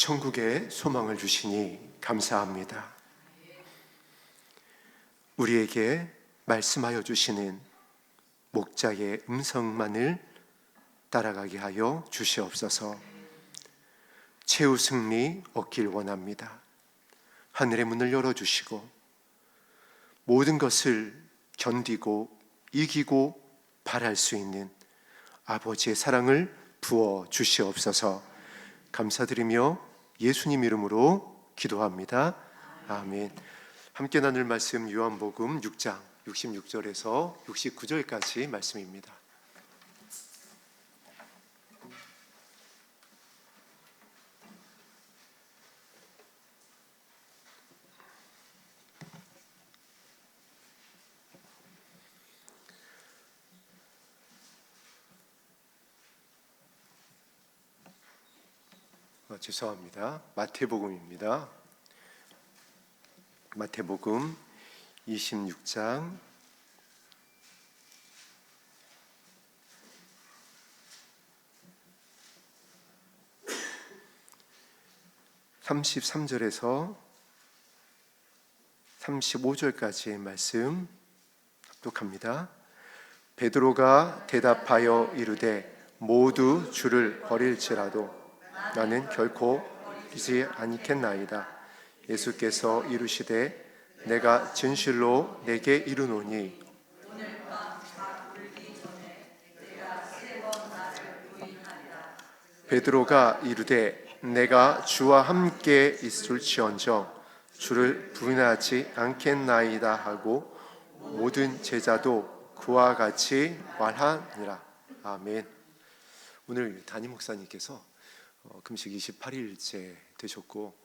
천국의 소망을 주시니 감사합니다. 우리에게 말씀하여 주시는 목자의 음성만을 따라가게 하여 주시옵소서. 최후 승리 얻길 원합니다. 하늘의 문을 열어주시고 모든 것을 견디고 이기고 바랄 수 있는 아버지의 사랑을 부어 주시옵소서. 감사드리며 예수님 이름으로 기도합니다. 아멘. 함께 나눌 말씀 요한복음 6장 66절에서 69절까지 말씀입니다. 죄송합니다. 마태복음입니다. 마태복음 26장 33절에서 35절까지의 말씀 합독합니다. 베드로가 대답하여 이르되 모두 주를 버릴지라도 나는 결코 버리지 않겠나이다. 예수께서 이르시되 내가 진실로 내게 이르노니 오늘 밤 다 울기 전에 내가 3번 나를 부인하리라. 베드로가 이르되 내가 주와 함께 있을지언정 주를 부인하지 않겠나이다 하고 모든 제자도 그와 같이 말하니라. 아멘. 오늘 담임 목사님께서 금식 28일째 되셨고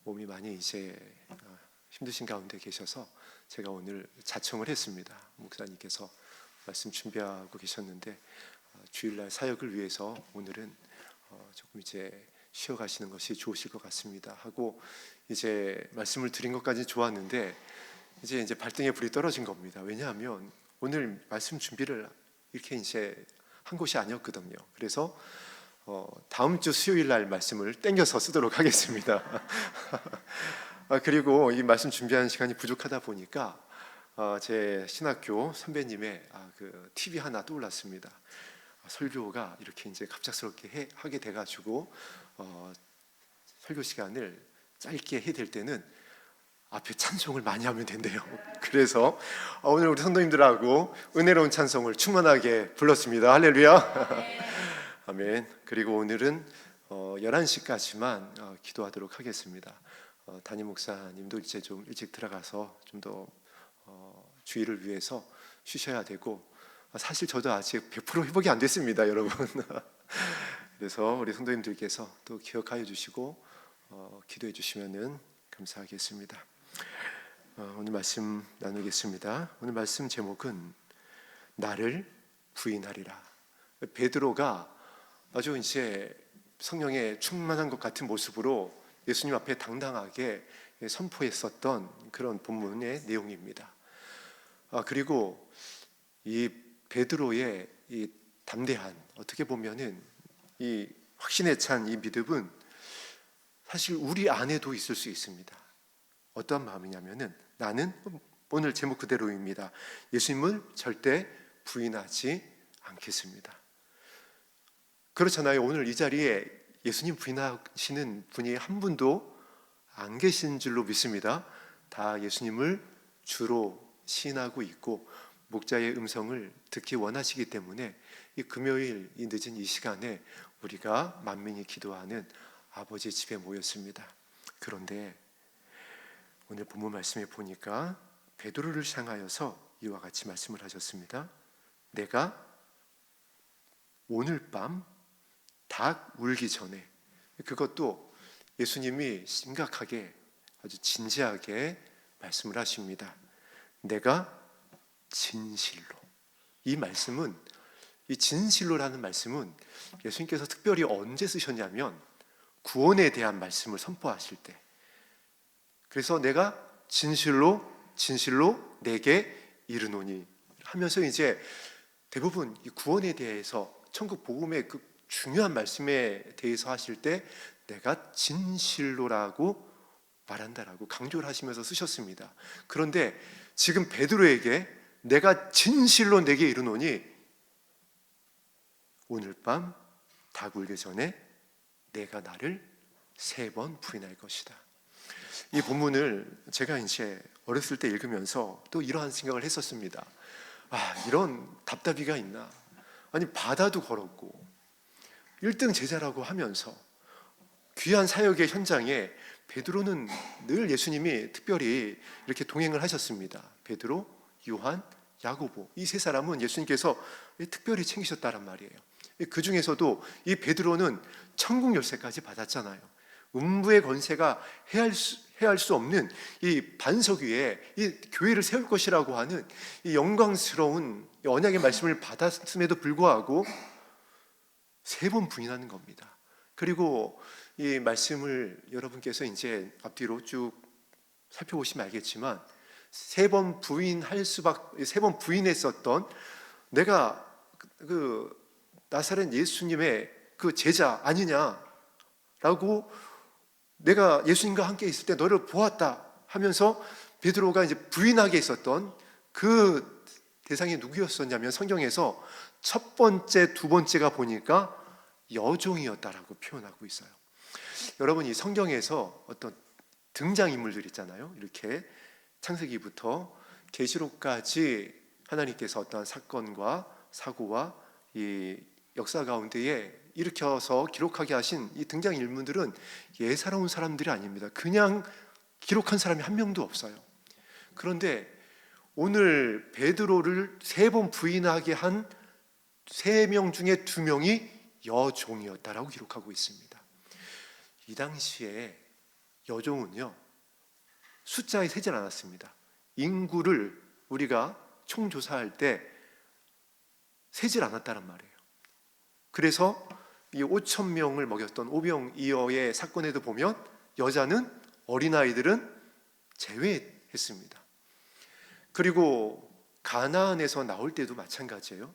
몸이 많이 이제 힘드신 가운데 계셔서 제가 오늘 자청을 했습니다. 목사님께서 말씀 준비하고 계셨는데 주일날 사역을 위해서 오늘은 조금 이제 쉬어가시는 것이 좋으실 것 같습니다 하고 이제 말씀을 드린 것까지 좋았는데 이제 발등에 불이 떨어진 겁니다. 왜냐하면 오늘 말씀 준비를 이렇게 이제 한 곳이 아니었거든요. 그래서 다음 주 수요일 날 말씀을 땡겨서 쓰도록 하겠습니다. 그리고 이 말씀 준비하는 시간이 부족하다 보니까 제 신학교 선배님의 그 TV 하나 떠올랐습니다. 설교가 이렇게 이제 갑작스럽게 하게 돼가지고 설교 시간을 짧게 해야 될 때는 앞에 찬송을 많이 하면 된대요. 그래서 오늘 우리 성도님들하고 은혜로운 찬송을 충만하게 불렀습니다. 할렐루야. 아멘. 그리고 오늘은 11시까지만 기도하도록 하겠습니다. 담임 목사님도 이제 좀 일찍 들어가서 좀 더 주의를 위해서 쉬셔야 되고 사실 저도 아직 100% 회복이 안 됐습니다, 여러분. 그래서 우리 성도님들께서 또 기억하여 주시고 기도해 주시면은 감사하겠습니다. 오늘 말씀 나누겠습니다. 오늘 말씀 제목은 나를 부인하리라. 베드로가 아주 이제 성령에 충만한 것 같은 모습으로 예수님 앞에 당당하게 선포했었던 그런 본문의 내용입니다. 그리고 이 베드로의 이 담대한, 어떻게 보면은 이 확신에 찬 이 믿음은 사실 우리 안에도 있을 수 있습니다. 어떤 마음이냐면은 나는 오늘 제목 그대로입니다. 예수님을 절대 부인하지 않겠습니다. 그렇잖아요. 오늘 이 자리에 예수님 부인하시는 분이 한 분도 안 계신 줄로 믿습니다. 다 예수님을 주로 시인하고 있고 목자의 음성을 듣기 원하시기 때문에 이 금요일 이 늦은 이 시간에 우리가 만민이 기도하는 아버지의 집에 모였습니다. 그런데 오늘 본문 말씀에 보니까 베드로를 향하여서 이와 같이 말씀을 하셨습니다. 내가 오늘 밤 닭 울기 전에, 그것도 예수님이 심각하게 아주 진지하게 말씀을 하십니다. 내가 진실로. 이 말씀은, 이 진실로라는 말씀은 예수님께서 특별히 언제 쓰셨냐면 구원에 대한 말씀을 선포하실 때, 그래서 내가 진실로 내게 이르노니 하면서 이제 대부분 이 구원에 대해서 천국 복음의 그 중요한 말씀에 대해서 하실 때 내가 진실로라고 말한다라고 강조를 하시면서 쓰셨습니다. 그런데 지금 베드로에게 내가 진실로 내게 이르노니 오늘 밤 닭 울기 전에 내가 나를 3번 부인할 것이다. 이 본문을 제가 이제 어렸을 때 읽으면서 또 이러한 생각을 했었습니다. 이런 답답이가 있나? 아니, 바다도 걸었고 1등 제자라고 하면서 귀한 사역의 현장에 베드로는 늘 예수님이 특별히 이렇게 동행을 하셨습니다. 베드로, 요한, 야고보, 이 3사람은 예수님께서 특별히 챙기셨다란 말이에요. 그 중에서도 이 베드로는 천국 열쇠까지 받았잖아요. 음부의 권세가 해할 수 없는 이 반석 위에 이 교회를 세울 것이라고 하는 이 영광스러운 언약의 말씀을 받았음에도 불구하고 3번 부인하는 겁니다. 그리고 이 말씀을 여러분께서 이제 앞뒤로 쭉 살펴보시면 알겠지만 3번 부인했었던 내가 그 나사렛 예수님의 그 제자 아니냐라고, 내가 예수님과 함께 있을 때 너를 보았다 하면서 베드로가 이제 부인하게 있었던 그 대상이 누구였었냐면 성경에서 첫 번째, 두 번째가 보니까 여종이었다라고 표현하고 있어요. 여러분, 이 성경에서 어떤 등장인물들 있잖아요. 이렇게 창세기부터 계시록까지 하나님께서 어떤 사건과 사고와 이 역사 가운데에 일으켜서 기록하게 하신 이 등장인물들은 예사로운 사람들이 아닙니다. 그냥 기록한 사람이 한 명도 없어요. 그런데 오늘 베드로를 3번 부인하게 한 3명 중에 2명이 여종이었다라고 기록하고 있습니다. 이 당시에 여종은요, 숫자에 세질 않았습니다. 인구를 우리가 총조사할 때 세질 않았다는 말이에요. 그래서 이 5,000명을 먹였던 오병이어의 사건에도 보면 여자는, 어린아이들은 제외했습니다. 그리고 가나안에서 나올 때도 마찬가지예요.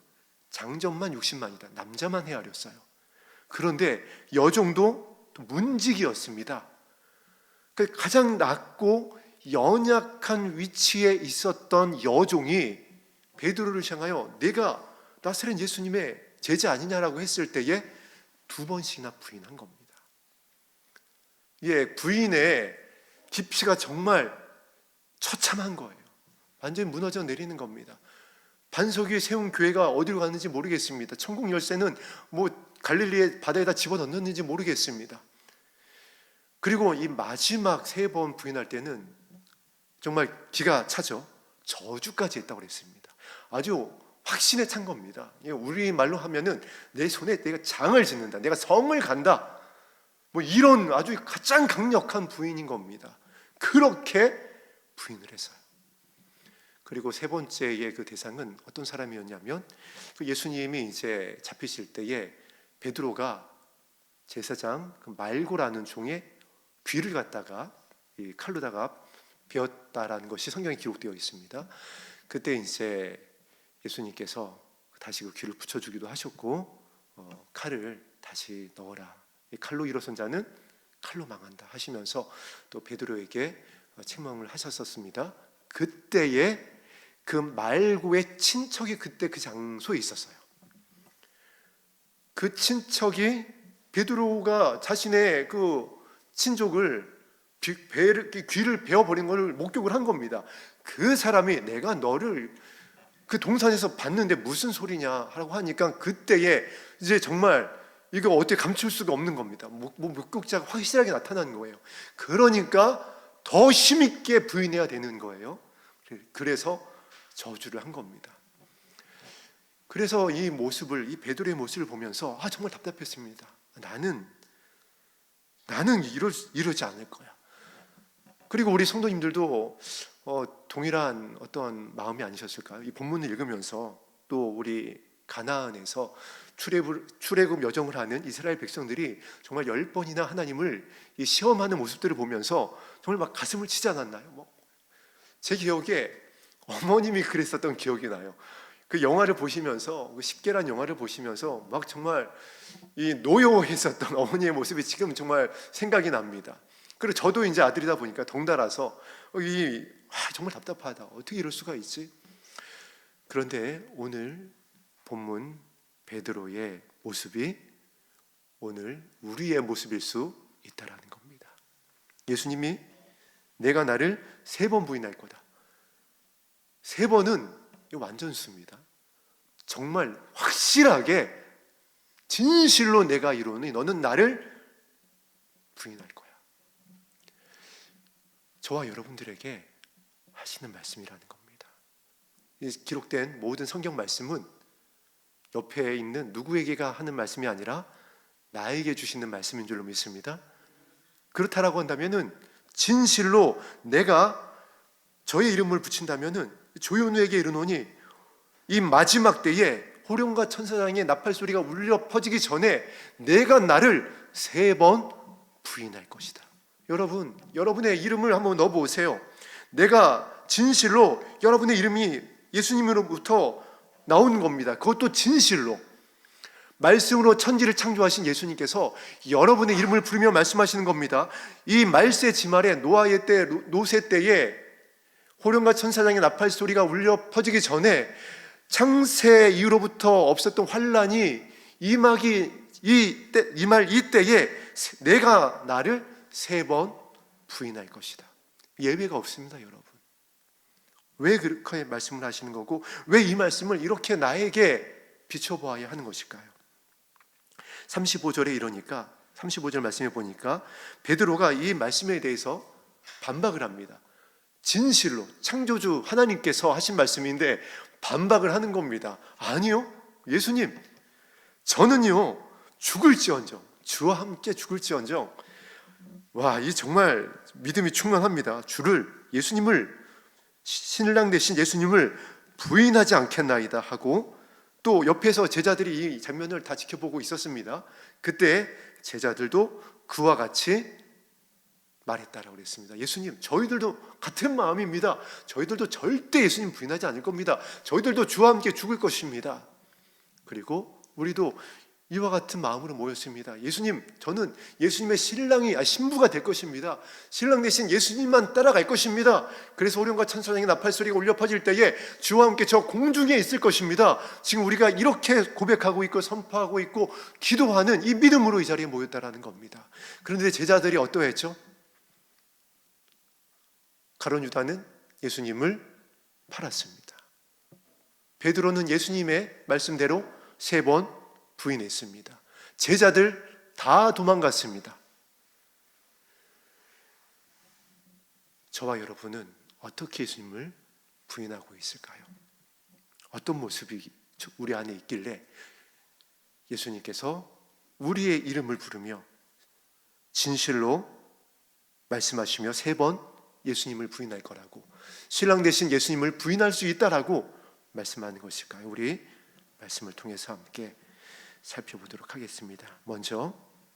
장정만 60만이다. 남자만 헤아렸어요. 그런데 여종도 문지기였습니다. 가장 낮고 연약한 위치에 있었던 여종이 베드로를 향하여 내가 나사렛 예수님의 제자 아니냐라고 했을 때에 2번씩이나 부인한 겁니다. 부인의 깊이가 정말 처참한 거예요. 완전히 무너져 내리는 겁니다. 반석 위에 세운 교회가 어디로 갔는지 모르겠습니다. 천국 열쇠는 갈릴리의 바다에다 집어넣는지 모르겠습니다. 그리고 이 마지막 3번 부인할 때는 정말 기가 차죠. 저주까지 했다고 그랬습니다. 아주 확신에 찬 겁니다. 우리 말로 하면은 내 손에 내가 장을 짓는다, 내가 성을 간다, 이런 아주 가장 강력한 부인인 겁니다. 그렇게 부인을 했어요. 그리고 3번째의 그 대상은 어떤 사람이었냐면, 그 예수님이 이제 잡히실 때에 베드로가 제사장 그 말고라는 종의 귀를 갖다가 이 칼로다가 베었다라는 것이 성경에 기록되어 있습니다. 그때 이제 예수님께서 다시 그 귀를 붙여주기도 하셨고, 칼을 다시 넣어라, 이 칼로 일어선 자는 칼로 망한다 하시면서 또 베드로에게 책망을 하셨었습니다. 그때에 그 말고의 친척이 그때 그 장소에 있었어요. 그 친척이 베드로가 자신의 그 친족을 귀를 베어버린 것을 목격을 한 겁니다. 그 사람이 내가 너를 그 동산에서 봤는데 무슨 소리냐 하라고 하니까 그때에 이제 정말 이거 어떻게 감출 수가 없는 겁니다. 목격자가 확실하게 나타난 거예요. 그러니까 더 힘있게 부인해야 되는 거예요. 그래서 저주를 한 겁니다. 그래서 이 모습을, 이 베드로의 모습을 보면서 정말 답답했습니다. 나는 이러지 않을 거야. 그리고 우리 성도님들도 동일한 어떤 마음이 아니셨을까요? 이 본문을 읽으면서 또 우리 가나안에서 출애굽 여정을 하는 이스라엘 백성들이 정말 10번이나 하나님을 이 시험하는 모습들을 보면서 정말 막 가슴을 치지 않았나요? 제 기억에 어머님이 그랬었던 기억이 나요. 그 영화를 보시면서, 그 십계란 영화를 보시면서 막 정말 이 노여워했었던 어머니의 모습이 지금 정말 생각이 납니다. 그리고 저도 이제 아들이다 보니까 덩달아서 정말 답답하다. 어떻게 이럴 수가 있지? 그런데 오늘 본문 베드로의 모습이 오늘 우리의 모습일 수 있다라는 겁니다. 예수님이 내가 나를 3번 부인할 거다. 3번은 이거 완전 수입니다. 정말 확실하게 진실로 내가 이루니 너는 나를 부인할 거야. 저와 여러분들에게 하시는 말씀이라는 겁니다. 이 기록된 모든 성경 말씀은 옆에 있는 누구에게가 하는 말씀이 아니라 나에게 주시는 말씀인 줄로 믿습니다. 그렇다라고 한다면은 진실로 내가 저의 이름을 붙인다면은 조연우에게 이르노니 이 마지막 때에 호령과 천사장의 나팔 소리가 울려 퍼지기 전에 내가 나를 3번 부인할 것이다. 여러분, 여러분의 이름을 한번 넣어보세요. 내가 진실로 여러분의 이름이 예수님으로부터 나오는 겁니다. 그것도 진실로 말씀으로 천지를 창조하신 예수님께서 여러분의 이름을 부르며 말씀하시는 겁니다. 이 말세 지말에 노아의 때, 노세 때에 호령과 천사장의 나팔 소리가 울려 퍼지기 전에 창세 이후로부터 없었던 환란이 임할 이때에 내가 나를 3번 부인할 것이다. 예외가 없습니다, 여러분. 왜 그렇게 말씀을 하시는 거고 왜 이 말씀을 이렇게 나에게 비춰보아야 하는 것일까요? 35절에 이러니까 35절 말씀해 보니까 베드로가 이 말씀에 대해서 반박을 합니다. 진실로 창조주 하나님께서 하신 말씀인데 반박을 하는 겁니다. 아니요, 예수님, 저는요 죽을지언정, 주와 함께 죽을지언정. 와, 이 정말 믿음이 충만합니다. 예수님을, 신랑 되신 예수님을 부인하지 않겠나이다 하고, 또 옆에서 제자들이 이 장면을 다 지켜보고 있었습니다. 그때 제자들도 그와 같이 말했다라고 그랬습니다. 예수님, 저희들도 같은 마음입니다. 저희들도 절대 예수님 부인하지 않을 겁니다. 저희들도 주와 함께 죽을 것입니다. 그리고 우리도 이와 같은 마음으로 모였습니다. 예수님, 저는 예수님의 신부가 될 것입니다. 신랑 대신 예수님만 따라갈 것입니다. 그래서 호령과 천사장의 나팔 소리가 울려 퍼질 때에 주와 함께 저 공중에 있을 것입니다. 지금 우리가 이렇게 고백하고 있고 선포하고 있고 기도하는 이 믿음으로 이 자리에 모였다라는 겁니다. 그런데 제자들이 어떠했죠? 가룟 유다는 예수님을 팔았습니다. 베드로는 예수님의 말씀대로 3번 부인했습니다. 제자들 다 도망갔습니다. 저와 여러분은 어떻게 예수님을 부인하고 있을까요? 어떤 모습이 우리 안에 있길래 예수님께서 우리의 이름을 부르며 진실로 말씀하시며 3번 예수님을 부인할 거라고, 신랑 대신 예수님을 부인할 수 있다라고 말씀하는 것일까요? 우리 말씀을 통해서 함께 살펴보도록 하겠습니다. 먼저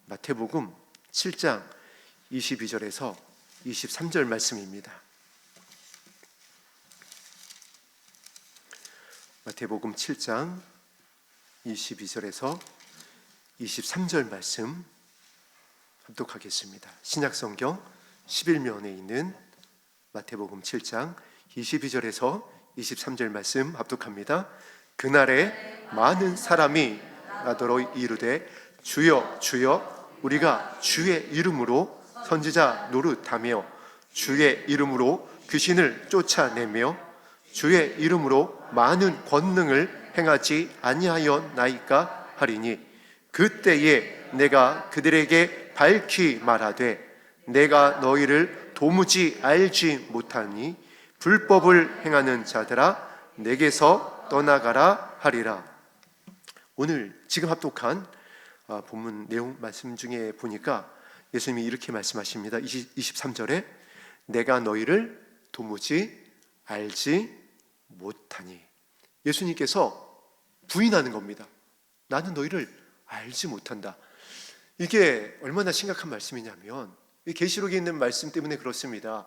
마태복음 7장 22절에서 23절 말씀입니다. 마태복음 7장 22절에서 23절 말씀 합독하겠습니다. 신약성경 11면에 있는 마태복음 7장 22절에서 23절 말씀 합독합니다. 그날에 많은 사람이 나더러 이르되 주여 주여 우리가 주의 이름으로 선지자 노릇하며 주의 이름으로 귀신을 쫓아내며 주의 이름으로 많은 권능을 행하지 아니하였나이까 하리니 그때에 내가 그들에게 밝히 말하되 내가 너희를 도무지 알지 못하니 불법을 행하는 자들아 내게서 떠나가라 하리라. 오늘 지금 합독한 본문 내용 말씀 중에 보니까 예수님이 이렇게 말씀하십니다. 23절에 내가 너희를 도무지 알지 못하니, 예수님께서 부인하는 겁니다. 나는 너희를 알지 못한다. 이게 얼마나 심각한 말씀이냐면 이 계시록에 있는 말씀 때문에 그렇습니다.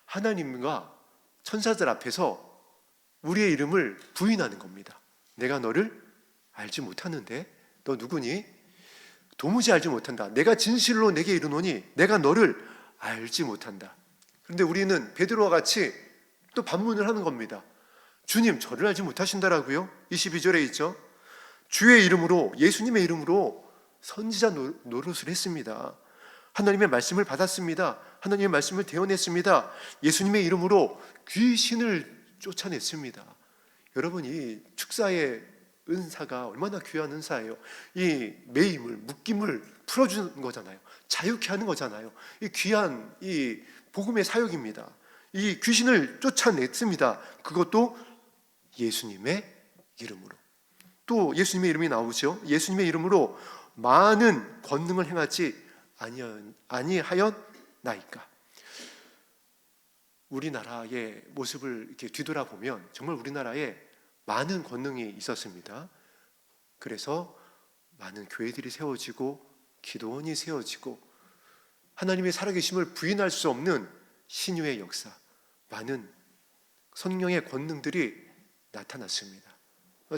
하나님과 천사들 앞에서 우리의 이름을 부인하는 겁니다. 내가 너를 알지 못하는데 너 누구니? 도무지 알지 못한다. 내가 진실로 내게 이르노니 내가 너를 알지 못한다. 그런데 우리는 베드로와 같이 또 반문을 하는 겁니다. 주님, 저를 알지 못하신다라고요? 22절에 있죠. 주의 이름으로, 예수님의 이름으로 선지자 노릇을 했습니다. 하나님의 말씀을 받았습니다. 하나님의 말씀을 대언했습니다. 예수님의 이름으로 귀신을 쫓아냈습니다. 여러분, 이 축사의 은사가 얼마나 귀한 은사예요. 이 매임을, 묶임을 풀어주는 거잖아요. 자유케 하는 거잖아요. 이 귀한 이 복음의 사역입니다. 이 귀신을 쫓아냈습니다. 그것도 예수님의 이름으로. 또 예수님의 이름이 나오죠. 예수님의 이름으로 많은 권능을 행하지 아니하였나이까. 우리나라의 모습을 이렇게 뒤돌아보면 정말 우리나라에 많은 권능이 있었습니다. 그래서 많은 교회들이 세워지고 기도원이 세워지고 하나님의 살아계심을 부인할 수 없는 신유의 역사, 많은 성령의 권능들이 나타났습니다.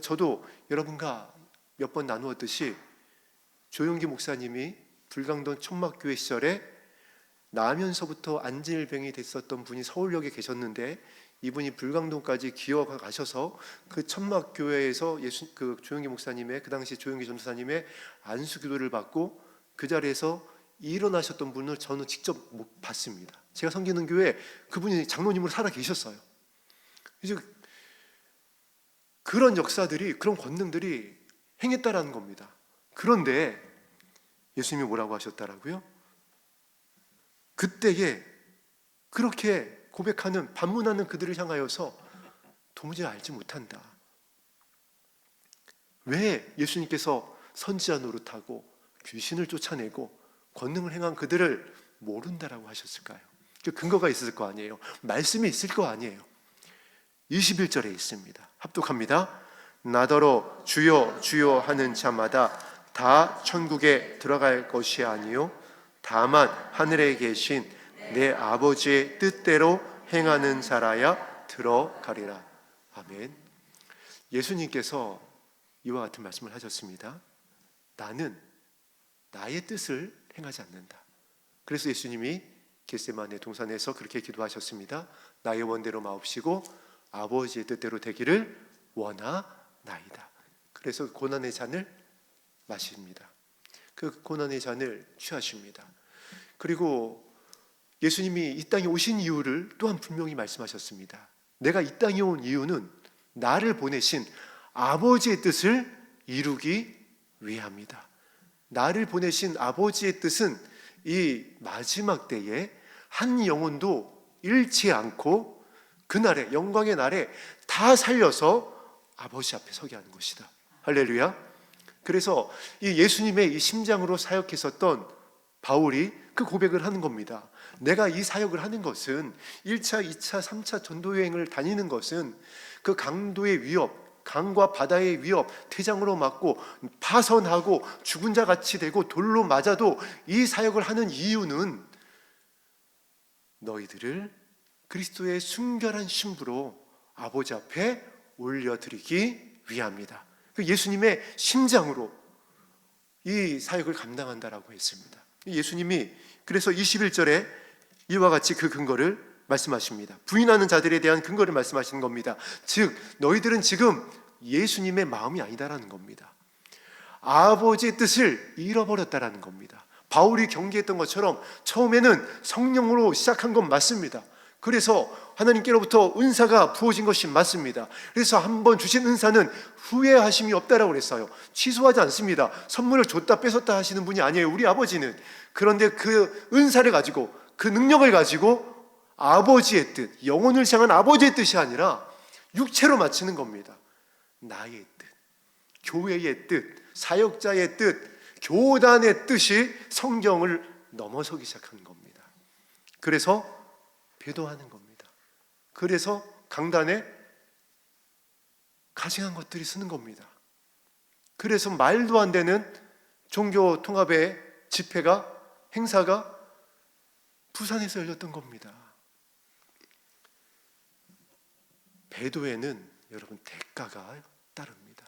저도 여러분과 몇 번 나누었듯이 조용기 목사님이 불광동 청막교회 시절에 나면서부터 안질병이 됐었던 분이 서울역에 계셨는데 이분이 불광동까지 기어가 가셔서 그 천막교회에서 그 조용기 목사님의, 그 당시 조용기 전도사님의 안수기도를 받고 그 자리에서 일어나셨던 분을 저는 직접 봤습니다. 제가 섬기는 교회 그분이 장로님으로 살아 계셨어요. 이제 그런 역사들이, 그런 권능들이 행했다라는 겁니다. 그런데 예수님이 뭐라고 하셨다라고요? 그때에 그렇게 고백하는, 반문하는 그들을 향하여서 도무지 알지 못한다. 왜 예수님께서 선지자 노릇하고 귀신을 쫓아내고 권능을 행한 그들을 모른다라고 하셨을까요? 그 근거가 있을 거 아니에요. 말씀이 있을 거 아니에요. 21절에 있습니다. 합독합니다. 나더러 주여 주여 하는 자마다 다 천국에 들어갈 것이 아니요 다만 하늘에 계신 내 아버지의 뜻대로 행하는 자라야 들어가리라. 아멘. 예수님께서 이와 같은 말씀을 하셨습니다. 나는 나의 뜻을 행하지 않는다. 그래서 예수님이 겟세마네 동산에서 그렇게 기도하셨습니다. 나의 원대로 마옵시고 아버지의 뜻대로 되기를 원하나이다. 그래서 고난의 잔을 마십니다. 그 고난의 잔을 취하십니다. 그리고 예수님이 이 땅에 오신 이유를 또한 분명히 말씀하셨습니다. 내가 이 땅에 온 이유는 나를 보내신 아버지의 뜻을 이루기 위함이다. 나를 보내신 아버지의 뜻은 이 마지막 때에 한 영혼도 잃지 않고 그날에, 영광의 날에 다 살려서 아버지 앞에 서게 하는 것이다. 할렐루야. 그래서 이 예수님의 이 심장으로 사역했었던 바울이 그 고백을 하는 겁니다. 내가 이 사역을 하는 것은 1차, 2차, 3차 전도여행을 다니는 것은 그 강도의 위협, 강과 바다의 위협, 태장으로 맞고 파선하고 죽은 자 같이 되고 돌로 맞아도 이 사역을 하는 이유는 너희들을 그리스도의 순결한 신부로 아버지 앞에 올려드리기 위함이다. 그 예수님의 심장으로 이 사역을 감당한다라고 했습니다. 예수님이 그래서 21절에 이와 같이 그 근거를 말씀하십니다. 부인하는 자들에 대한 근거를 말씀하시는 겁니다. 즉 너희들은 지금 예수님의 마음이 아니다라는 겁니다. 아버지의 뜻을 잃어버렸다라는 겁니다. 바울이 경계했던 것처럼 처음에는 성령으로 시작한 건 맞습니다. 그래서 하나님께로부터 은사가 부어진 것이 맞습니다. 그래서 한번 주신 은사는 후회하심이 없다라고 그랬어요. 취소하지 않습니다. 선물을 줬다 뺏었다 하시는 분이 아니에요, 우리 아버지는. 그런데 그 은사를 가지고, 그 능력을 가지고 아버지의 뜻, 영혼을 향한 아버지의 뜻이 아니라 육체로 마치는 겁니다. 나의 뜻, 교회의 뜻, 사역자의 뜻, 교단의 뜻이 성경을 넘어서기 시작한 겁니다. 그래서 배도하는 겁니다. 그래서 강단에 가증한 것들이 쓰는 겁니다. 그래서 말도 안 되는 종교 통합의 집회가, 행사가 부산에서 열렸던 겁니다. 배도에는 여러분 대가가 따릅니다.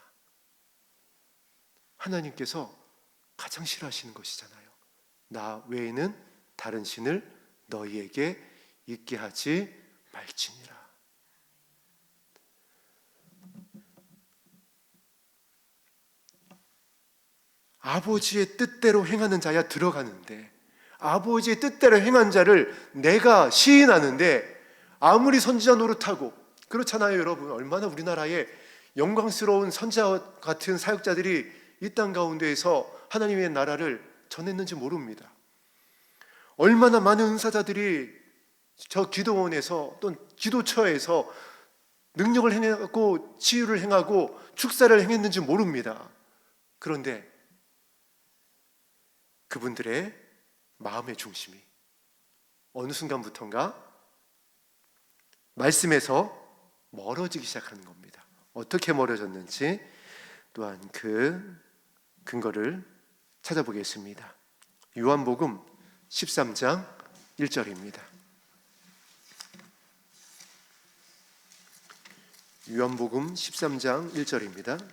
하나님께서 가장 싫어하시는 것이잖아요. 나 외에는 다른 신을 너희에게 있게 하지 말지니라. 아버지의 뜻대로 행하는 자야 들어가는데, 아버지의 뜻대로 행한 자를 내가 시인하는데, 아무리 선지자 노릇하고, 그렇잖아요 여러분. 얼마나 우리나라에 영광스러운 선지자 같은 사역자들이 이 땅 가운데에서 하나님의 나라를 전했는지 모릅니다. 얼마나 많은 은사자들이 저 기도원에서 또는 기도처에서 능력을 행하고 치유를 행하고 축사를 행했는지 모릅니다. 그런데 그분들의 마음의 중심이 어느 순간부터인가 말씀에서 멀어지기 시작하는 겁니다. 어떻게 멀어졌는지 또한 그 근거를 찾아보겠습니다. 요한복음 13장 1절입니다. 요한복음 13장 1절입니다.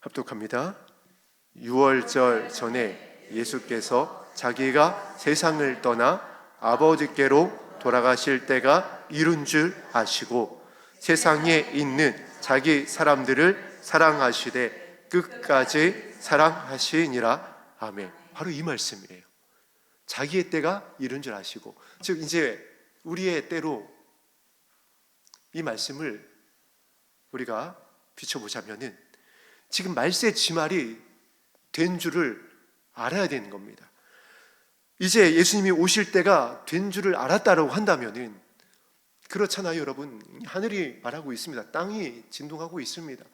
합독합니다. 유월절 전에 예수께서 자기가 세상을 떠나 아버지께로 돌아가실 때가 이른 줄 아시고 세상에 있는 자기 사람들을 사랑하시되 끝까지 사랑하시니라. 아멘. 바로 이 말씀이에요. 자기의 때가 이른 줄 아시고, 즉 이제 우리의 때로 이 말씀을 우리가 비춰보자면은 지금 말세 지말이 된 줄을 알아야 되는 겁니다. 이제 예수님이 오실 때가 된 줄을 알았다라고 한다면은, 그렇잖아요 여러분. 하늘이 말하고 있습니다. 땅이 진동하고 있습니다.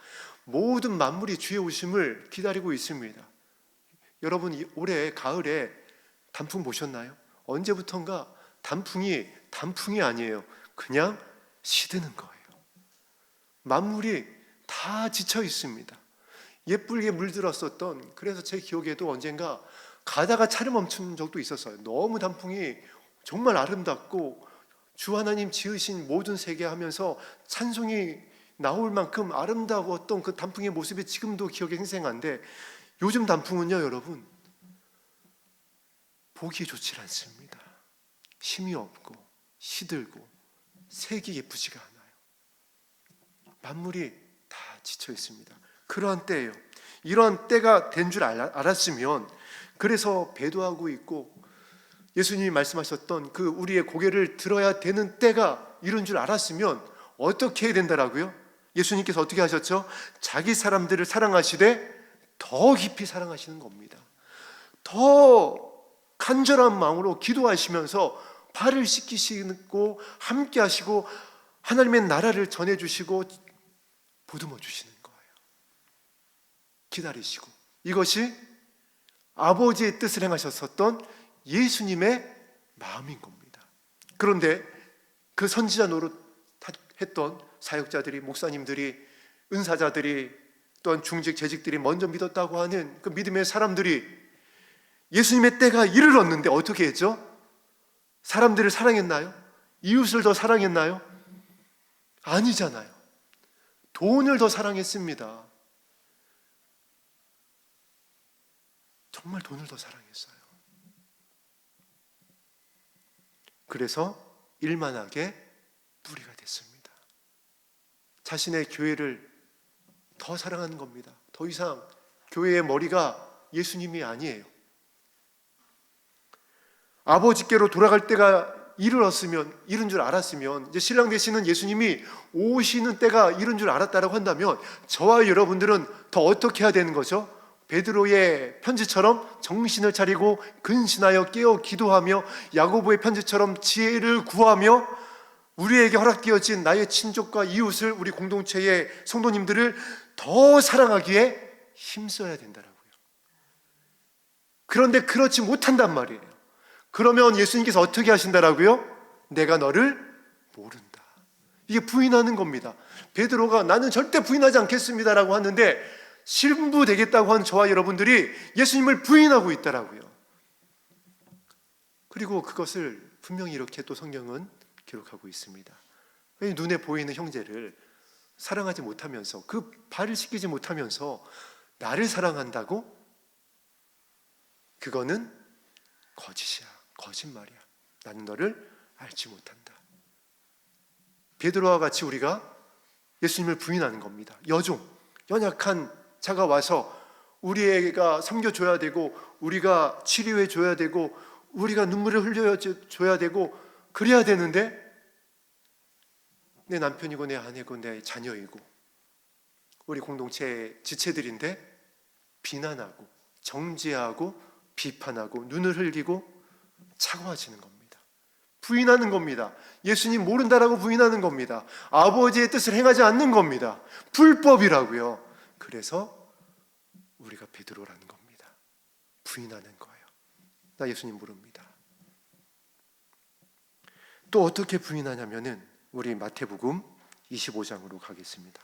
모든 만물이 주의 오심을 기다리고 있습니다. 여러분 올해 가을에 단풍 보셨나요? 언제부턴가 단풍이 아니에요. 그냥 시드는 거예요. 만물이 다 지쳐 있습니다. 예쁘게 물들었었던, 그래서 제 기억에도 언젠가 가다가 차를 멈춘 적도 있었어요. 너무 단풍이 정말 아름답고 주 하나님 지으신 모든 세계 하면서 찬송이 나올 만큼 아름다웠던 그 단풍의 모습이 지금도 기억에 생생한데, 요즘 단풍은요 여러분 보기 좋지 않습니다. 힘이 없고 시들고 색이 예쁘지가 않아요. 만물이 다 지쳐 있습니다. 그러한 때예요. 이러한 때가 된 줄 알았으면, 그래서 배도하고 있고 예수님이 말씀하셨던 그 우리의 고개를 들어야 되는 때가 이른 줄 알았으면 어떻게 해야 된다라고요? 예수님께서 어떻게 하셨죠? 자기 사람들을 사랑하시되 더 깊이 사랑하시는 겁니다. 더 간절한 마음으로 기도하시면서 발을 씻기시고 함께 하시고 하나님의 나라를 전해주시고 보듬어 주시는 거예요. 기다리시고. 이것이 아버지의 뜻을 행하셨었던 예수님의 마음인 겁니다. 그런데 그 선지자 노릇했던 사역자들이, 목사님들이, 은사자들이, 또한 중직, 재직들이 먼저 믿었다고 하는 그 믿음의 사람들이 예수님의 때가 이르렀는데 어떻게 했죠? 사람들을 사랑했나요? 이웃을 더 사랑했나요? 아니잖아요. 돈을 더 사랑했습니다. 정말 돈을 더 사랑했어요. 그래서 일만하게 뿌리가 됐습니다. 자신의 교회를 더 사랑하는 겁니다. 더 이상 교회의 머리가 예수님이 아니에요. 아버지께로 돌아갈 때가 이른 줄 알았으면, 이제 신랑 되시는 예수님이 오시는 때가 이른 줄 알았다라고 한다면, 저와 여러분들은 더 어떻게 해야 되는 거죠? 베드로의 편지처럼 정신을 차리고 근신하여 깨어 기도하며, 야고보의 편지처럼 지혜를 구하며 우리에게 허락되어진 나의 친족과 이웃을, 우리 공동체의 성도님들을 더 사랑하기에 힘써야 된다라고요. 그런데 그렇지 못한단 말이에요. 그러면 예수님께서 어떻게 하신다라고요? 내가 너를 모른다. 이게 부인하는 겁니다. 베드로가 나는 절대 부인하지 않겠습니다라고 하는데, 신부 되겠다고 한 저와 여러분들이 예수님을 부인하고 있다라고요. 그리고 그것을 분명히 이렇게 또 성경은 기록하고 있습니다. 눈에 보이는 형제를 사랑하지 못하면서, 그 발을 씻기지 못하면서 나를 사랑한다고? 그거는 거짓이야, 거짓말이야. 나는 너를 알지 못한다. 베드로와 같이 우리가 예수님을 부인하는 겁니다. 여종, 연약한 자가 와서 우리가 섬겨줘야 되고, 우리가 치료해줘야 되고, 우리가 눈물을 흘려줘야 되고, 그래야 되는데 내 남편이고 내 아내고 내 자녀이고 우리 공동체의 지체들인데 비난하고 정죄하고 비판하고 눈을 흘리고 차가워지는 겁니다. 부인하는 겁니다. 예수님 모른다라고 부인하는 겁니다. 아버지의 뜻을 행하지 않는 겁니다. 불법이라고요. 그래서 우리가 베드로라는 겁니다. 부인하는 거예요. 나 예수님 모릅니다. 또 어떻게 부인하냐면은 우리 마태복음 25장으로 가겠습니다.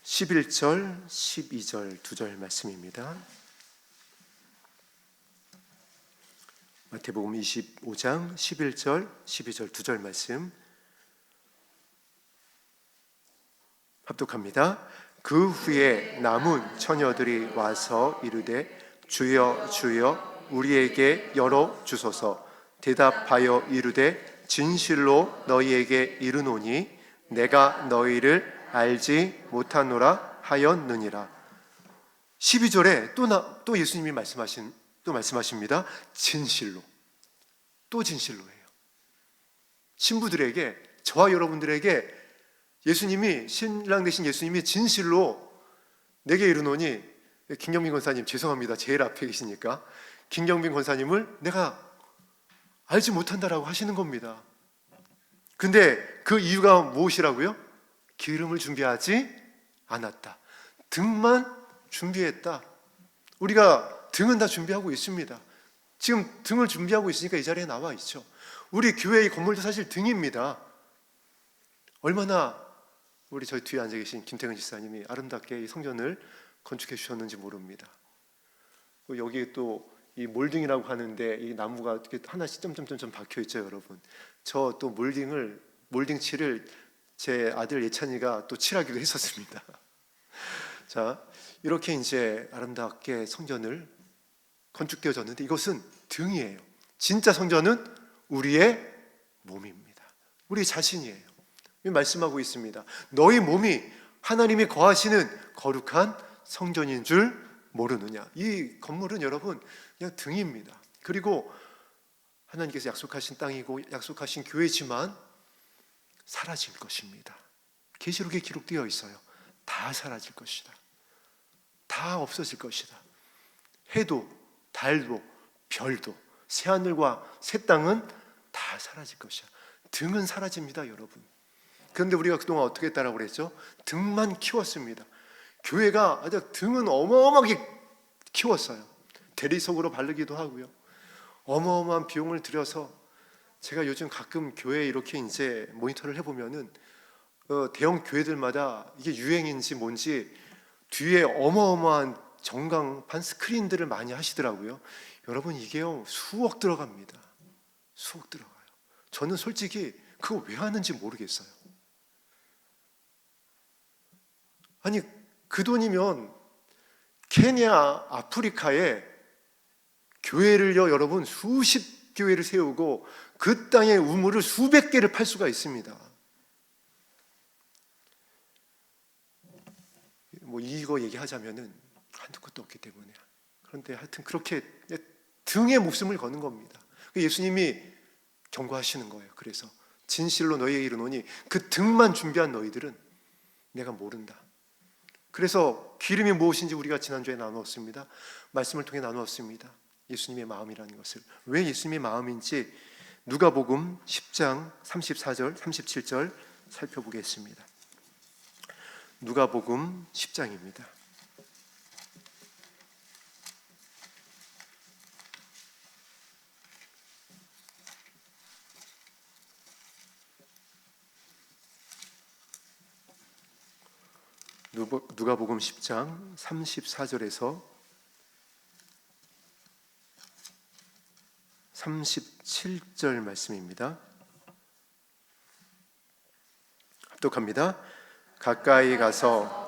11절, 12절 두 절 말씀입니다. 마태복음 25장 11절, 12절 두 절 말씀 합독합니다. 그 후에 남은 처녀들이 와서 이르되 주여 주여 우리에게 열어 주소서. 대답하여 이르되 진실로 너희에게 이르노니 내가 너희를 알지 못하노라 하였느니라. 12절에 또 예수님이 말씀하십니다. 진실로. 또 진실로예요. 신부들에게, 저와 여러분들에게 예수님이, 신랑 되신 예수님이 진실로 내게 이르노니, 김경빈 권사님 죄송합니다. 제일 앞에 계시니까 김경빈 권사님을 내가 알지 못한다라고 하시는 겁니다. 근데 그 이유가 무엇이라고요? 기름을 준비하지 않았다. 등만 준비했다. 우리가 등은 다 준비하고 있습니다. 지금 등을 준비하고 있으니까 이 자리에 나와 있죠. 우리 교회의 건물도 사실 등입니다. 얼마나 우리 저희 뒤에 앉아 계신 김태근 집사님이 아름답게 이 성전을 건축해 주셨는지 모릅니다. 여기 또 이 몰딩이라고 하는데 이 나무가 이렇게 하나씩 점점점 박혀 있죠, 여러분. 저 또 몰딩 칠을 제 아들 예찬이가 또 칠하기도 했었습니다. 자, 이렇게 이제 아름답게 성전을 건축되어졌는데 이것은 등이에요. 진짜 성전은 우리의 몸입니다. 우리 자신이에요. 말씀하고 있습니다. 너희 몸이 하나님이 거하시는 거룩한 성전인 줄 모르느냐. 이 건물은 여러분 그냥 등입니다. 그리고 하나님께서 약속하신 땅이고 약속하신 교회지만 사라질 것입니다. 계시록에 기록되어 있어요. 다 사라질 것이다. 다 없어질 것이다. 해도 달도 별도 새하늘과 새 땅은 다 사라질 것이야. 등은 사라집니다, 여러분. 그런데 우리가 그동안 어떻게 했다라고 그랬죠? 등만 키웠습니다. 교회가 아주 등은 어마어마하게 키웠어요. 대리석으로 바르기도 하고요. 어마어마한 비용을 들여서 제가 요즘 가끔 교회에 이렇게 이제 모니터를 해보면은 대형 교회들마다 이게 유행인지 뭔지 뒤에 어마어마한 전광판 스크린들을 많이 하시더라고요. 여러분 이게요 수억 들어갑니다. 수억 들어가요. 저는 솔직히 그거 왜 하는지 모르겠어요. 아니 그 돈이면 케냐, 아프리카에 교회를요 여러분 수십 교회를 세우고 그 땅의 우물을 수백 개를 팔 수가 있습니다. 뭐 이거 얘기하자면은 한두 끝도 없기 때문에. 그런데 하여튼 그렇게 등에 목숨을 거는 겁니다. 예수님이 경고하시는 거예요. 그래서 진실로 너희에게 이르노니 그 등만 준비한 너희들은 내가 모른다. 그래서 기름이 무엇인지 우리가 지난주에 나누었습니다. 말씀을 통해 나누었습니다. 예수님의 마음이라는 것을. 왜 예수님의 마음인지 누가복음 10장 34절 37절 살펴보겠습니다. 누가복음 10장입니다. 누가복음 10장 34절에서 37절 말씀입니다. 합독합니다. 가까이 가서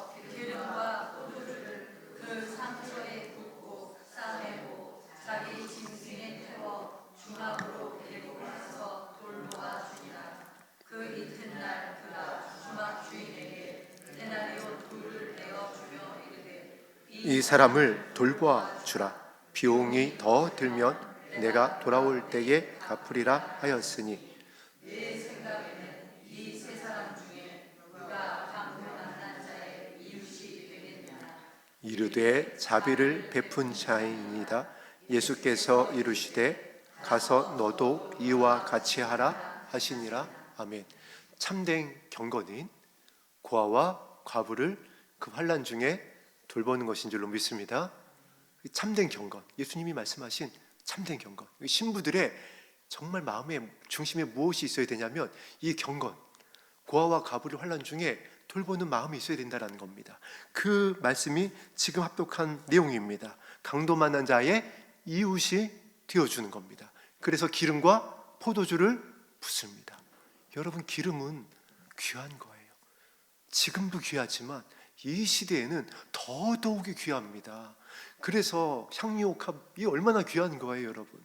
이 사람을 돌보아 주라. 비용이 더 들면 내가 돌아올 때에 갚으리라 하였으니. 이르되 자비를 베푼 자이니이다. 예수께서 이르시되 가서 너도 이와 같이 하라 하시니라. 아멘. 참된 경건인 고아와 과부를 그 환난 중에 돌보는 것인 줄로 믿습니다. 참된 경건, 예수님이 말씀하신 참된 경건. 신부들의 정말 마음의 중심에 무엇이 있어야 되냐면 이 경건, 고아와 과부를 환난 중에 돌보는 마음이 있어야 된다는 겁니다. 그 말씀이 지금 합독한 내용입니다. 강도 만난 자의 이웃이 되어주는 겁니다. 그래서 기름과 포도주를 붓습니다. 여러분, 기름은 귀한 거예요. 지금도 귀하지만 이 시대에는 더더욱이 귀합니다. 그래서 향유옥합이 얼마나 귀한 거예요, 여러분.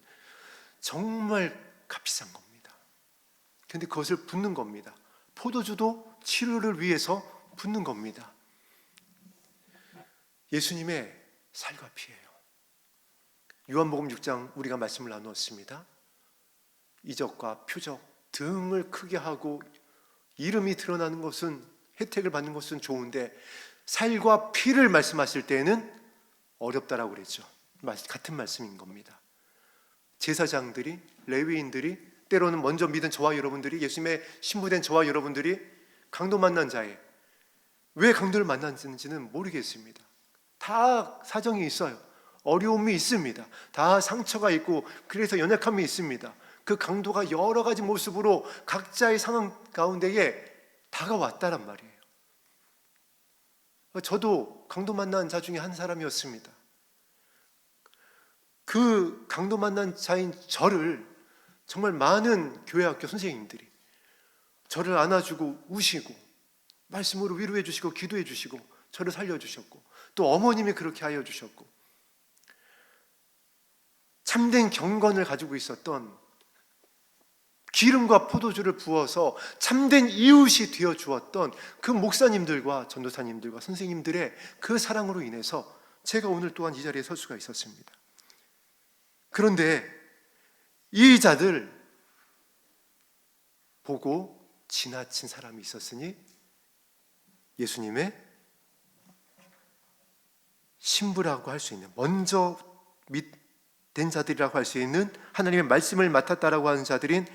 정말 값비싼 겁니다. 그런데 그것을 붓는 겁니다. 포도주도 치료를 위해서 붓는 겁니다. 예수님의 살과 피예요. 요한복음 6장 우리가 말씀을 나누었습니다. 이적과 표적 등을 크게 하고 이름이 드러나는 것은, 혜택을 받는 것은 좋은데 살과 피를 말씀하실 때에는 어렵다라고 그랬죠. 같은 말씀인 겁니다. 제사장들이, 레위인들이, 때로는 먼저 믿은 저와 여러분들이, 예수님의 신부된 저와 여러분들이 강도 만난 자에 왜 강도를 만났는지는 모르겠습니다. 다 사정이 있어요. 어려움이 있습니다. 다 상처가 있고 그래서 연약함이 있습니다. 그 강도가 여러 가지 모습으로 각자의 상황 가운데에 다가왔다란 말이에요. 저도 강도 만난 자 중에 한 사람이었습니다. 그 강도 만난 자인 저를 정말 많은 교회학교 선생님들이 저를 안아주고 우시고 말씀으로 위로해 주시고 기도해 주시고 저를 살려주셨고, 또 어머님이 그렇게 하여 주셨고, 참된 경건을 가지고 있었던, 기름과 포도주를 부어서 참된 이웃이 되어 주었던 그 목사님들과 전도사님들과 선생님들의 그 사랑으로 인해서 제가 오늘 또한 이 자리에 설 수가 있었습니다. 그런데 이 자들 보고 지나친 사람이 있었으니 예수님의 신부라고 할 수 있는, 먼저 된 자들이라고 할 수 있는, 하나님의 말씀을 맡았다라고 하는 자들인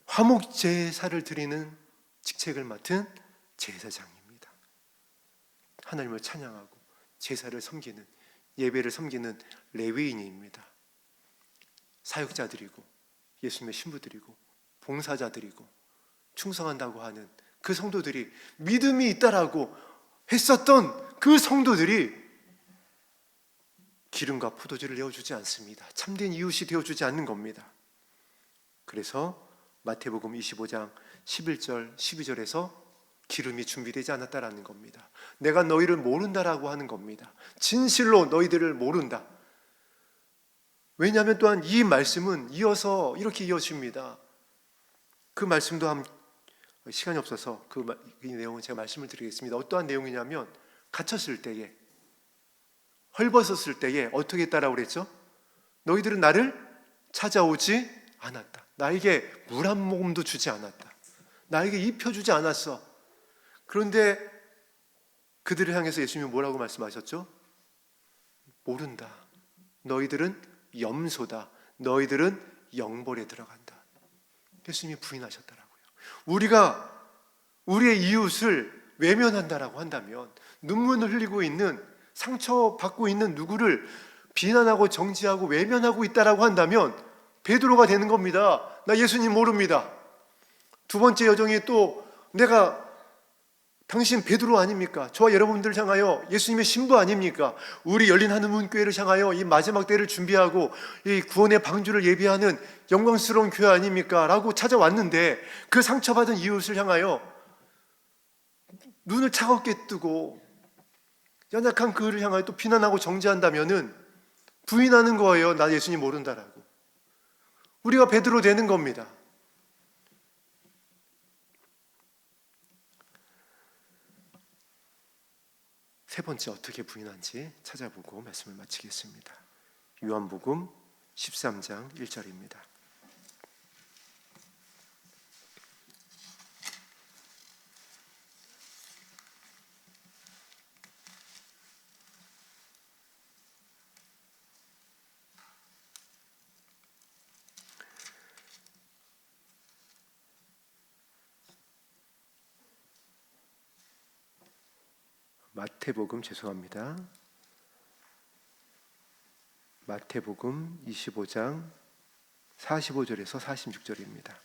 화목 제사를 드리는 직책을 맡은 제사장입니다. 하나님을 찬양하고 제사를 섬기는, 예배를 섬기는 레위인입니다. 사역자들이고 예수님의 신부들이고 봉사자들이고 충성한다고 하는 그 성도들이, 믿음이 있다라고 했었던 그 성도들이 기름과 포도주를 내어주지 않습니다. 참된 이웃이 되어주지 않는 겁니다. 그래서 마태복음 25장 11절 12절에서 기름이 준비되지 않았다라는 겁니다. 내가 너희를 모른다라고 하는 겁니다. 진실로 너희들을 모른다. 왜냐하면 또한 이 말씀은 이어서 이렇게 이어집니다. 그 말씀도 시간이 없어서 그 내용은 제가 말씀을 드리겠습니다. 어떠한 내용이냐면, 갇혔을 때에, 헐벗었을 때에 어떻게 했다라고 그랬죠? 너희들은 나를 찾아오지 않았다. 나에게 물 한 모금도 주지 않았다. 나에게 입혀주지 않았어. 그런데 그들을 향해서 예수님이 뭐라고 말씀하셨죠? 모른다. 너희들은 염소다. 너희들은 영벌에 들어간다. 예수님이 부인하셨더라고요. 우리가 우리의 이웃을 외면한다라고 한다면, 눈물을 흘리고 있는, 상처받고 있는 누구를 비난하고 정지하고 외면하고 있다라고 한다면 베드로가 되는 겁니다. 나 예수님 모릅니다. 두 번째 여정이 또 내가 당신 베드로 아닙니까? 저와 여러분들을 향하여 예수님의 신부 아닙니까? 우리 열린 하늘문 교회를 향하여 이 마지막 때를 준비하고 이 구원의 방주를 예비하는 영광스러운 교회 아닙니까? 라고 찾아왔는데 그 상처받은 이웃을 향하여 눈을 차갑게 뜨고 연약한 그를 향하여 또 비난하고 정죄한다면은 부인하는 거예요. 나 예수님 모른다라고. 우리가 베드로 되는 겁니다. 세 번째 어떻게 부인한지 찾아보고 말씀을 마치겠습니다. 요한복음 13장 1절입니다. 마태복음 죄송합니다. 마태복음 25장 45절에서 46절입니다.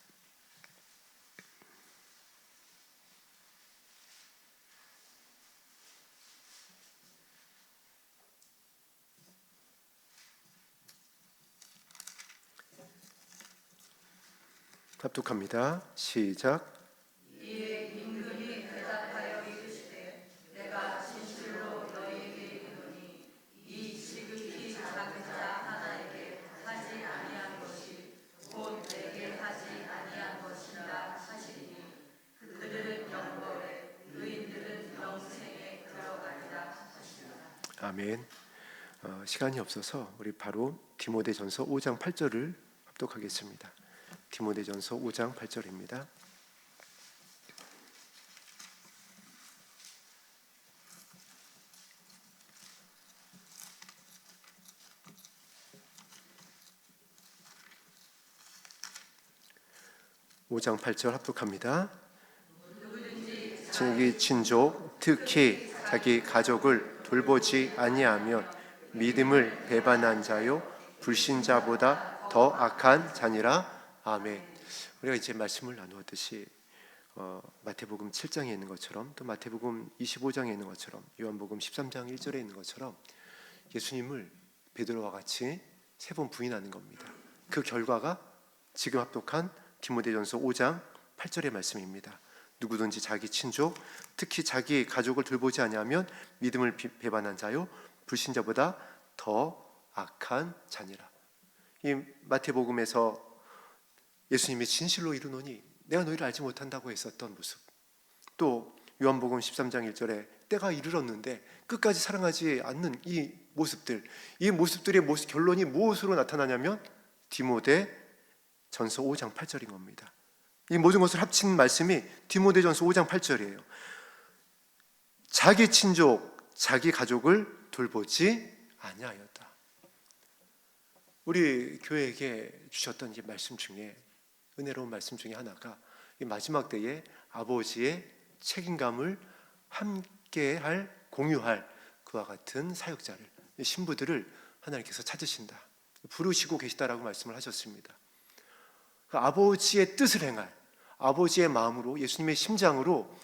합독합니다. 시작. 아멘. 시간이 없어서 우리 바로 디모데전서 5장 8절을 합독하겠습니다. 디모데전서 5장 8절입니다. (5장 8절) 합독합니다. 자기 친족 특히 자기 가족을 돌보지 아니하면 믿음을 배반한 자요 불신자보다 더 악한 자니라. 아멘. 우리가 이제 말씀을 나누었듯이 마태복음 7장에 있는 것처럼 또 마태복음 25장에 있는 것처럼 요한복음 13장 1절에 있는 것처럼 예수님을 베드로와 같이 세 번 부인하는 겁니다. 그 결과가 지금 합독한 디모데전서 5장 8절의 말씀입니다. 누구든지 자기 친족 특히 자기 가족을 돌보지 아니하면 믿음을 배반한 자요 불신자보다 더 악한 자니라. 이 마태복음에서 예수님이 진실로 이르노니 내가 너희를 알지 못한다고 했었던 모습, 또 요한복음 13장 1절에 때가 이르렀는데 끝까지 사랑하지 않는 이 모습들, 이 모습들의 결론이 무엇으로 나타나냐면 디모데전서 5장 8절인 겁니다. 이 모든 것을 합친 말씀이 디모데전서 5장 8절이에요. 자기 친족, 자기 가족을 돌보지 아니하였다. 우리 교회에게 주셨던 이 말씀 중에 은혜로운 말씀 중에 하나가 이 마지막 때에 아버지의 책임감을 함께할, 공유할 그와 같은 사역자를, 신부들을 하나님께서 찾으신다, 부르시고 계시다라고 말씀을 하셨습니다. 그 아버지의 뜻을 행할, 아버지의 마음으로, 예수님의 심장으로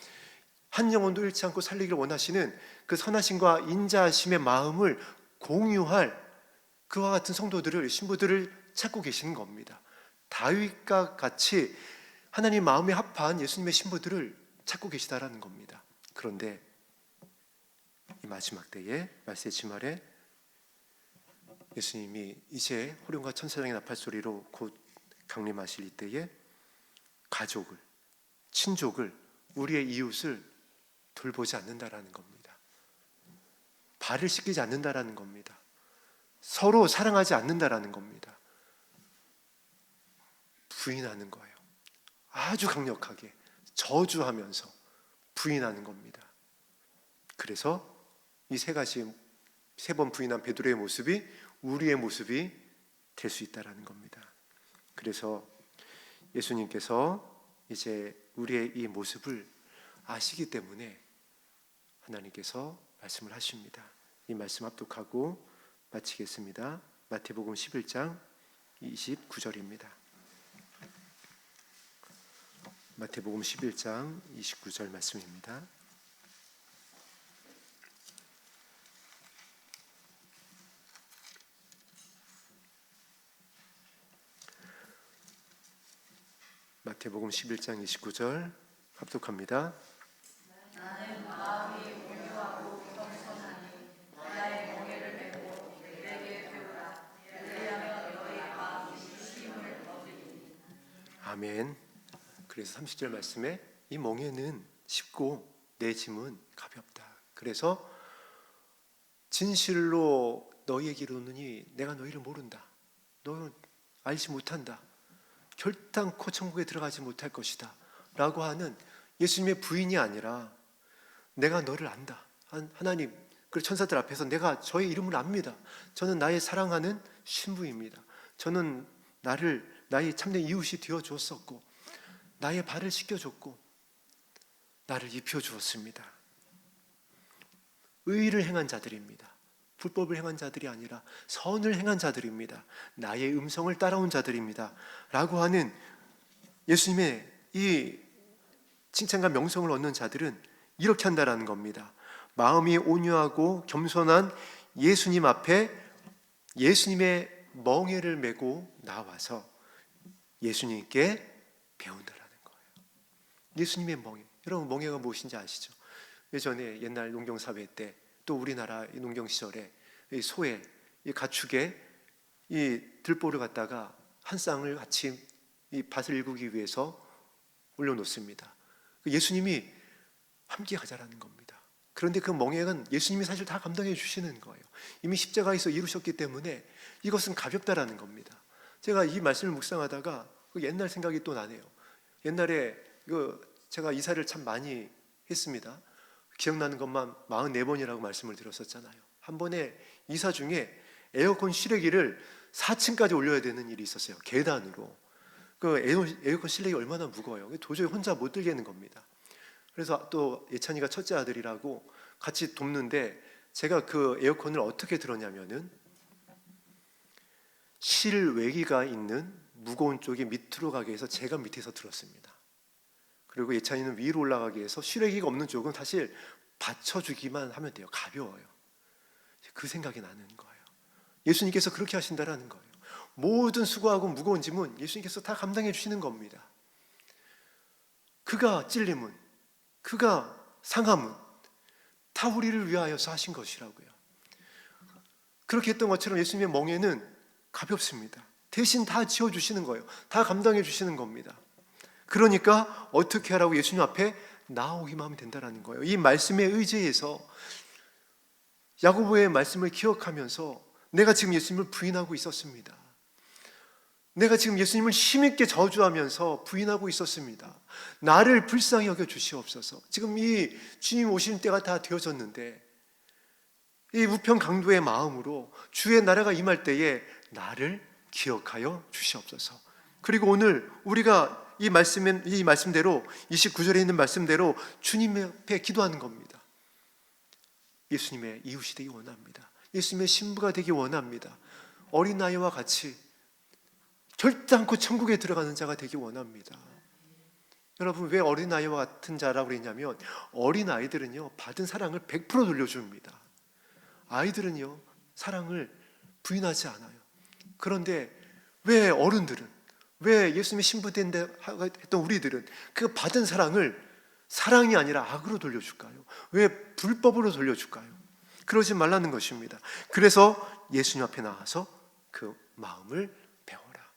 한 영혼도 잃지 않고 살리기를 원하시는 그 선하심과 인자하심의 마음을 공유할 그와 같은 성도들을, 신부들을 찾고 계시는 겁니다. 다윗과 같이 하나님 마음에 합한 예수님의 신부들을 찾고 계시다라는 겁니다. 그런데 이 마지막 때에 말세 지말에 예수님이 이제 호련과 천사장의 나팔소리로 곧 강림하실 이때에 가족을, 친족을, 우리의 이웃을 돌보지 않는다라는 겁니다. 발을 씻기지 않는다라는 겁니다. 서로 사랑하지 않는다라는 겁니다. 부인하는 거예요. 아주 강력하게 저주하면서 부인하는 겁니다. 그래서 이 세 가지, 세 번 부인한 베드로의 모습이 우리의 모습이 될 수 있다라는 겁니다. 그래서 예수님께서 이제 우리의 이 모습을 아시기 때문에 하나님께서 말씀을 하십니다. 이 말씀 합독하고 마치겠습니다. 마태복음 11장 29절입니다. 마태복음 11장 29절 말씀입니다. 마태복음 11장 29절 합독합니다. 나는 마음이 온유하고 겸손하니 나의 멍에를 메고 내게 배우라. 그리하면 너희 마음이 쉼을 얻으리니. 아멘. 그래서 30절 말씀에 이 멍에는 쉽고 내 짐은 가볍다. 그래서 진실로 너희에게 이르노니 내가 너희를 모른다. 너는 알지 못한다. 결단코 천국에 들어가지 못할 것이다 라고 하는 예수님의 부인이 아니라 내가 너를 안다. 하나님 그 천사들 앞에서 내가 저의 이름을 압니다. 저는 나의 사랑하는 신부입니다. 저는 나의 참된 이웃이 되어주었었고 나의 발을 씻겨줬고 나를 입혀주었습니다. 의를 행한 자들입니다. 불법을 행한 자들이 아니라 선을 행한 자들입니다. 나의 음성을 따라온 자들입니다 라고 하는 예수님의 이 칭찬과 명성을 얻는 자들은 이렇게 한다라는 겁니다. 마음이 온유하고 겸손한 예수님 앞에 예수님의 멍에를 메고 나와서 예수님께 배운다라는 거예요. 예수님의 멍에. 여러분 멍에가 무엇인지 아시죠? 예전에 옛날 농경사회 때 또 우리나라 농경 시절에 이 소에 이 가축에 이 들보를 갖다가 한 쌍을 같이 이 밭을 일구기 위해서 올려놓습니다. 예수님이 함께 가자라는 겁니다. 그런데 그 멍에는 예수님이 사실 다 감당해 주시는 거예요. 이미 십자가에서 이루셨기 때문에 이것은 가볍다라는 겁니다. 제가 이 말씀을 묵상하다가 옛날 생각이 또 나네요. 옛날에 제가 이사를 참 많이 했습니다. 기억나는 것만 44번이라고 말씀을 드렸었잖아요. 한 번에 이사 중에 에어컨 실외기를 4층까지 올려야 되는 일이 있었어요. 계단으로. 그 에어컨 실외기 얼마나 무거워요. 도저히 혼자 못 들겠는 겁니다. 그래서 또 예찬이가 첫째 아들이라고 같이 돕는데 제가 그 에어컨을 어떻게 들었냐면은 실외기가 있는 무거운 쪽이 밑으로 가게 해서 제가 밑에서 들었습니다. 그리고 예찬이는 위로 올라가기 위해서 실외기가 없는 쪽은 사실 받쳐주기만 하면 돼요. 가벼워요. 그 생각이 나는 거예요. 예수님께서 그렇게 하신다라는 거예요. 모든 수고하고 무거운 짐은 예수님께서 다 감당해 주시는 겁니다. 그가 찔림은, 그가 상함은 다 우리를 위하여서 하신 것이라고요. 그렇게 했던 것처럼 예수님의 멍에는 가볍습니다. 대신 다 지어주시는 거예요. 다 감당해 주시는 겁니다. 그러니까 어떻게 하라고 예수님 앞에 나오기만 하면 된다는 거예요. 이 말씀에 의지해서 야고보의 말씀을 기억하면서 내가 지금 예수님을 부인하고 있었습니다. 내가 지금 예수님을 힘있게 저주하면서 부인하고 있었습니다. 나를 불쌍히 여겨 주시옵소서. 지금 이 주님 오실 때가 다 되어졌는데 이 우편강도의 마음으로 주의 나라가 임할 때에 나를 기억하여 주시옵소서. 그리고 오늘 우리가 이 말씀대로 29절에 있는 말씀대로 주님 앞에 기도하는 겁니다. 예수님의 이웃이 되기 원합니다. 예수님의 신부가 되기 원합니다. 어린아이와 같이 결단코 천국에 들어가는 자가 되기 원합니다. 여러분 왜 어린아이와 같은 자라고 그랬냐면 어린아이들은요 받은 사랑을 100% 돌려줍니다. 아이들은요 사랑을 부인하지 않아요. 그런데 왜 어른들은, 왜 예수님의 신부된다 했던 우리들은 그 받은 사랑을 사랑이 아니라 악으로 돌려줄까요? 왜 불법으로 돌려줄까요? 그러지 말라는 것입니다. 그래서 예수님 앞에 나와서 그 마음을 배워라.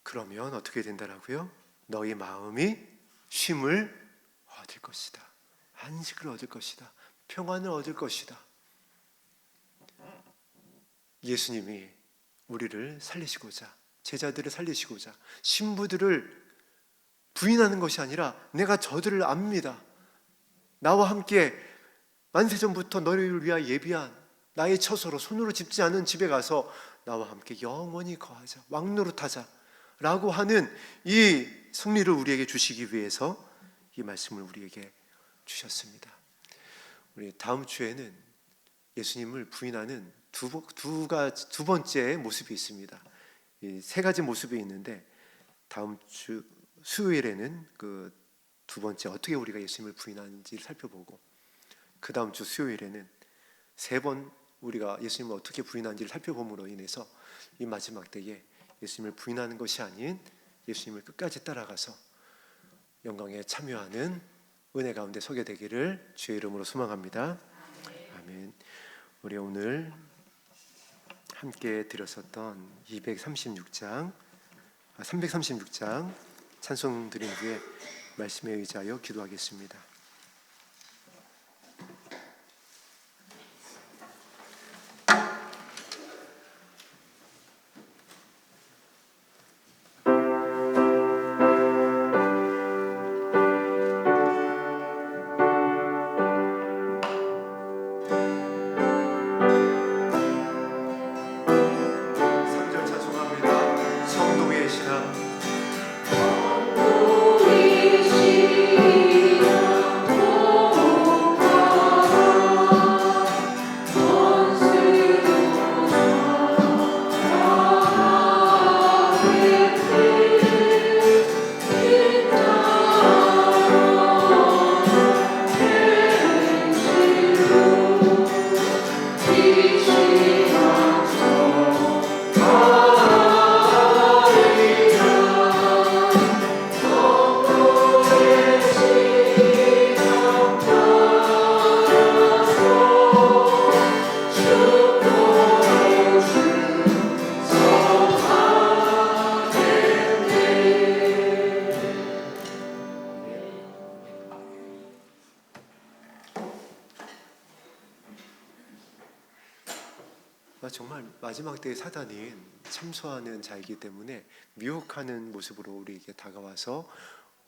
그러면 어떻게 된다라고요? 너희 마음이 쉼을 얻을 것이다. 안식을 얻을 것이다. 평안을 얻을 것이다. 예수님이 우리를 살리시고자, 제자들을 살리시고자 신부들을 부인하는 것이 아니라 내가 저들을 압니다. 나와 함께 만세전부터 너희를 위하여 예비한 나의 처소로 손으로 짚지 않은 집에 가서 나와 함께 영원히 거하자, 왕노릇하자 라고 하는 이 승리를 우리에게 주시기 위해서 이 말씀을 우리에게 주셨습니다. 우리 다음 주에는 예수님을 부인하는 두 번째 모습이 있습니다. 이 세 가지 모습이 있는데 다음 주 수요일에는 그 두 번째 어떻게 우리가 예수님을 부인하는지를 살펴보고 그 다음 주 수요일에는 세 번 우리가 예수님을 어떻게 부인하는지를 살펴봄으로 인해서 이 마지막 때에 예수님을 부인하는 것이 아닌 예수님을 끝까지 따라가서 영광에 참여하는 은혜 가운데 서게 되기를 주의 이름으로 소망합니다. 아멘. 우리 오늘 함께 들었었던 336장 찬송 드린 후에 말씀에 의지하여 기도하겠습니다. 정말 마지막 때의 사단은 참소하는 자이기 때문에 미혹하는 모습으로 우리에게 다가와서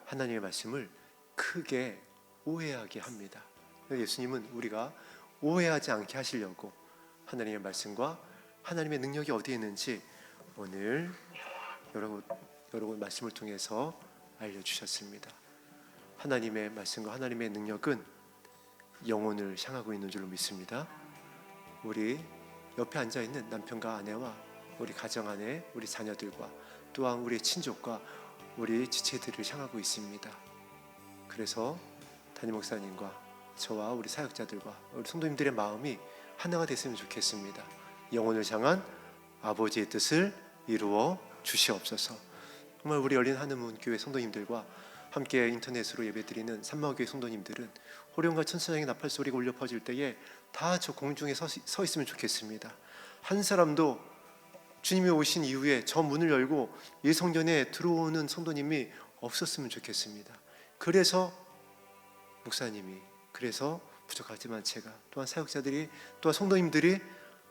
하나님의 말씀을 크게 오해하게 합니다. 예수님은 우리가 오해하지 않게 하시려고 하나님의 말씀과 하나님의 능력이 어디에 있는지 오늘 여러분 말씀을 통해서 알려주셨습니다. 하나님의 말씀과 하나님의 능력은 영혼을 향하고 있는 줄로 믿습니다. 우리 옆에 앉아있는 남편과 아내와 우리 가정 안에 우리 자녀들과 또한 우리 친족과 우리 지체들을 향하고 있습니다. 그래서 담임 목사님과 저와 우리 사역자들과 우리 성도님들의 마음이 하나가 됐으면 좋겠습니다. 영혼을 향한 아버지의 뜻을 이루어 주시옵소서. 정말 우리 열린 하늘문 교회 성도님들과 함께 인터넷으로 예배드리는 산마교회 성도님들은 호령과 천사장의 나팔 소리가 울려 퍼질 때에 다 저 공중에 서 있으면 좋겠습니다. 한 사람도 주님이 오신 이후에 저 문을 열고 이 성전에 들어오는 성도님이 없었으면 좋겠습니다. 그래서 목사님이, 그래서 부족하지만 제가, 또한 사역자들이, 또한 성도님들이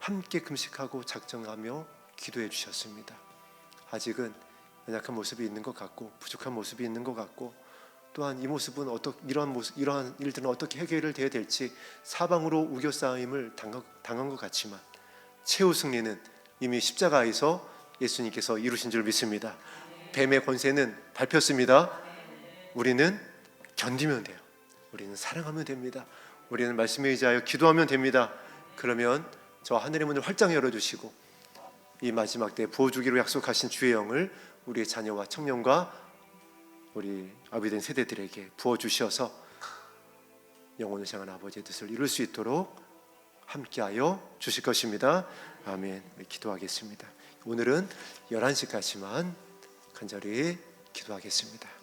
함께 금식하고 작정하며 기도해 주셨습니다. 아직은 연약한 모습이 있는 것 같고 부족한 모습이 있는 것 같고, 또한 이 모습은 이러한 일들은 어떻게 해결을 돼야 될지 사방으로 우겨싸임을 당한 것 같지만 최후 승리는 이미 십자가에서 예수님께서 이루신 줄 믿습니다. 뱀의 권세는 밟혔습니다. 우리는 견디면 돼요. 우리는 사랑하면 됩니다. 우리는 말씀에 의지하여 기도하면 됩니다. 그러면 저 하늘의 문을 활짝 열어주시고 이 마지막 때 부어주기로 약속하신 주의 영을 우리의 자녀와 청년과 우리 아비된 세대들에게 부어주셔서 영혼을 향한 아버지의 뜻을 이룰 수 있도록 함께하여 주실 것입니다. 아멘. 기도하겠습니다. 오늘은 11시까지만 간절히 기도하겠습니다.